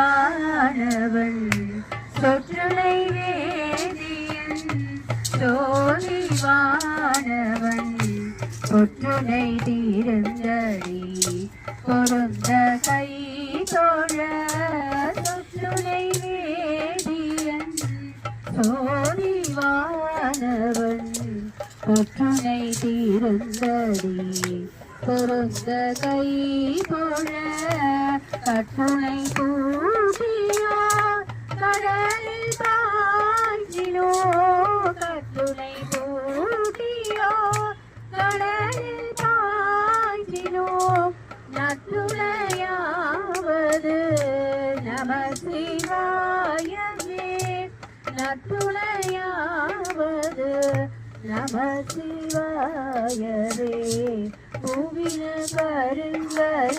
சோதிவானவன் சொற்றுனை வேதியன் சோதிவானவன் ஒற்றுனை தீர்ந்தடி பொருந்த கை தோழ சொற்றுனை வேதியன் சோதிவானவன் ஒற்றுனை தீர்ந்தடி பொருந்த கை போல கற்றுனை பூட்டியோ கடலில் பாய்ச்சினோ கற்றுனை பூட்டியோ கடலில் பாய்ச்சினோ நற்றுணையாவது நம சிவாயவே நற்றுணையாவது நம சிவாயவே பூவின கருங்கல